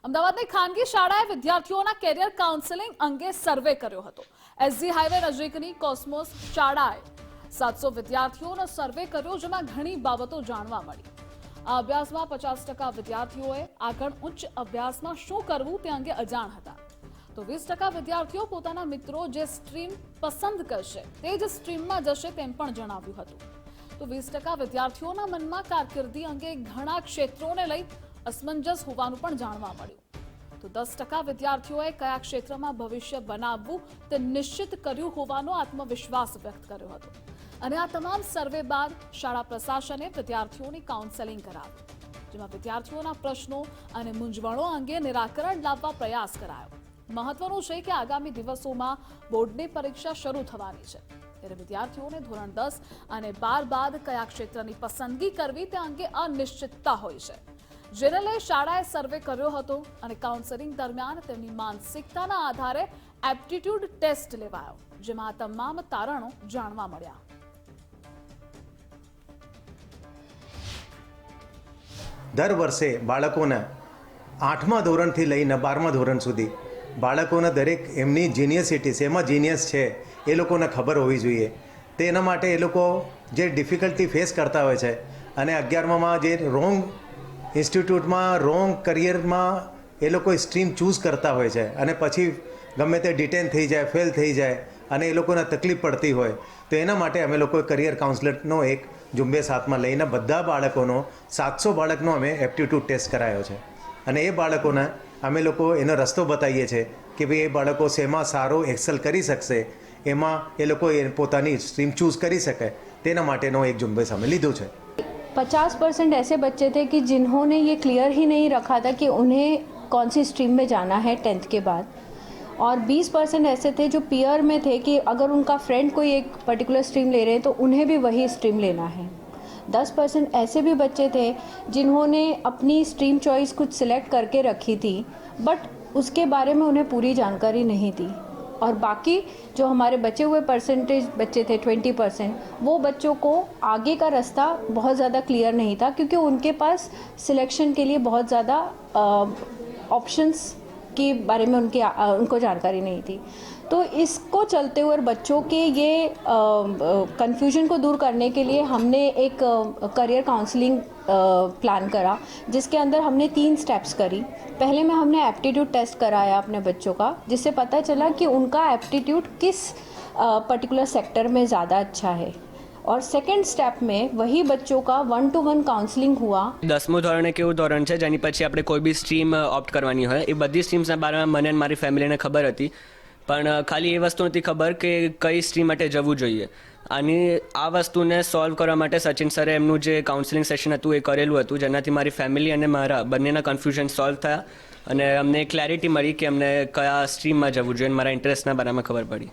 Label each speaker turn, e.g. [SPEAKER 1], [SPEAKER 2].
[SPEAKER 1] અમદાવાદની ખાનગી શાળાએ વિદ્યાર્થીઓના કેરિયર કાઉન્સેલિંગ અંગે સર્વે કર્યો હતો। એસજી હાઈવે નજીકની કોસ્મોસ શાળાએ 700 વિદ્યાર્થીઓનો સર્વે કર્યો, જેમાં ઘણી બાબતો જાણવા મળી। આ અભ્યાસમાં 50% વિદ્યાર્થીઓએ આગળ ઉચ્ચ અભ્યાસમાં શું કરવું તે અંગે અજાણ હતા, તો 20% વિદ્યાર્થીઓ પોતાના મિત્રો જે સ્ટ્રીમ પસંદ કરશે તે જ સ્ટ્રીમમાં જશે તેમ પણ જણાવ્યું હતું। તો 20% વિદ્યાર્થીઓના મનમાં કારકિર્દી અંગે ઘણા ક્ષેત્રોને લઈ असमंजस होવાનું પણ જાણવા મળ્યું। તો 10% વિદ્યાર્થીઓએ કયા ક્ષેત્રમાં ભવિષ્ય બનાવવું તે નિશ્ચિત કર્યું હોવાનો આત્મવિશ્વાસ વ્યક્ત કર્યો હતો। અને આ તમામ સર્વે બાદ શાળા પ્રશાસને વિદ્યાર્થીઓની કાઉન્સેલિંગ કરાવી, જેમાં વિદ્યાર્થીઓના પ્રશ્નો અને મૂંઝવણો અંગે નિરાકરણ લાવવા પ્રયાસ કરાયો। મહત્વનું છે કે આગામી દિવસોમાં બોર્ડની પરીક્ષા શરૂ થવાની છે, ત્યારે વિદ્યાર્થીઓને ધોરણ 10 અને 12 બાદ કયા ક્ષેત્રની પસંદગી કરવી તે અંગે અનિશ્ચિતતા હોય છે, જેને લઈ શાળાએ સર્વે કર્યો હતો અને કાઉન્સેલિંગ દરમિયાન તેમની માનસિકતાના આધારે એપ્ટિટ્યૂડ ટેસ્ટ લેવાયો, જેમાં તમામ તારણો જાણવા મળ્યા।
[SPEAKER 2] દર વર્ષે બાળકોને 8મા ધોરણથી લઈને 12મા ધોરણ સુધી બાળકોને દરેક એમની જીનિયસિટી શેમાં જીનિયસ છે એ લોકોને ખબર હોવી જોઈએ। તેના માટે એ લોકો જે ડિફિકલ્ટી ફેસ કરતા હોય છે અને 11મામાં જે રોંગ ઇન્સ્ટિટ્યૂટમાં રોંગ કરિયરમાં એ લોકો સ્ટ્રીમ ચૂઝ કરતા હોય છે અને પછી ગમે તે ડિટેન થઈ જાય, ફેલ થઈ જાય અને એ લોકોને તકલીફ પડતી હોય, તો એના માટે અમે લોકો કરિયર કાઉન્સલરનો એક ઝુંબેશ હાથમાં લઈને બધા બાળકોનો 700 બાળકનો અમે એપ્ટિટ્યૂડ ટેસ્ટ કરાયો છે અને એ બાળકોને અમે લોકો એનો રસ્તો બતાવીએ છીએ કે ભાઈ એ બાળકો શેમાં સારો એક્સેલ કરી શકશે, એમાં એ લોકો પોતાની સ્ટ્રીમ ચૂઝ કરી શકે, તેના માટેનો એક ઝુંબેશ અમે લીધું છે।
[SPEAKER 3] 50% ऐसे बच्चे थे कि जिन्होंने ये क्लियर ही नहीं रखा था कि उन्हें कौन सी स्ट्रीम में जाना है 10th के बाद, और 20% ऐसे थे जो पीयर में थे कि अगर उनका फ्रेंड कोई एक पर्टिकुलर स्ट्रीम ले रहे हैं तो उन्हें भी वही स्ट्रीम लेना है। 10% ऐसे भी बच्चे थे जिन्होंने अपनी स्ट्रीम चॉइस कुछ सिलेक्ट करके रखी थी, बट उसके बारे में उन्हें पूरी जानकारी नहीं थी, और बाकी जो हमारे बचे हुए परसेंटेज बच्चे थे 20%, वो बच्चों को आगे का रास्ता बहुत ज़्यादा क्लियर नहीं था, क्योंकि उनके पास सिलेक्शन के लिए बहुत ज़्यादा ऑप्शंस के बारे में उनको जानकारी नहीं थी। तो इसको चलते हुए बच्चों के ये कन्फ्यूजन को दूर करने के लिए हमने एक करियर काउंसलिंग प्लान करा, जिसके अंदर हमने 3 स्टेप्स करी। पहले में हमने एप्टीट्यूड टेस्ट कराया अपने बच्चों का, जिससे पता चला कि उनका एप्टीट्यूड किस पर्टिकुलर सेक्टर में ज़्यादा अच्छा है, और सेकेंड स्टेप में वही बच्चों का 1-to-1 काउंसलिंग हुआ।
[SPEAKER 4] 10મું ધોરણ એક એવું ધોરણ છે જેની પછી આપણે કોઈ બી સ્ટ્રીમ ઓપ્ટ કરવાની હોય, એ બધી સ્ટ્રીમ્સના બારેમાં મને અને મારી ફેમિલીને ખબર હતી, પણ ખાલી એ વસ્તુ નથી ખબર કે કઈ સ્ટ્રીમ માટે જવું જોઈએ। અને આ વસ્તુને સોલ્વ કરવા માટે સચિન સરે એમનું જે કાઉન્સેલિંગ સેશન હતું એ કરેલું હતું, જેનાથી મારી ફેમિલી અને મારા બંનેના કન્ફ્યુઝન સોલ્વ થયા અને અમને ક્લેરિટી મળી કે અમને કયા સ્ટ્રીમમાં જવું જોઈએ, મારા ઇન્ટરેસ્ટના બારામાં ખબર પડી।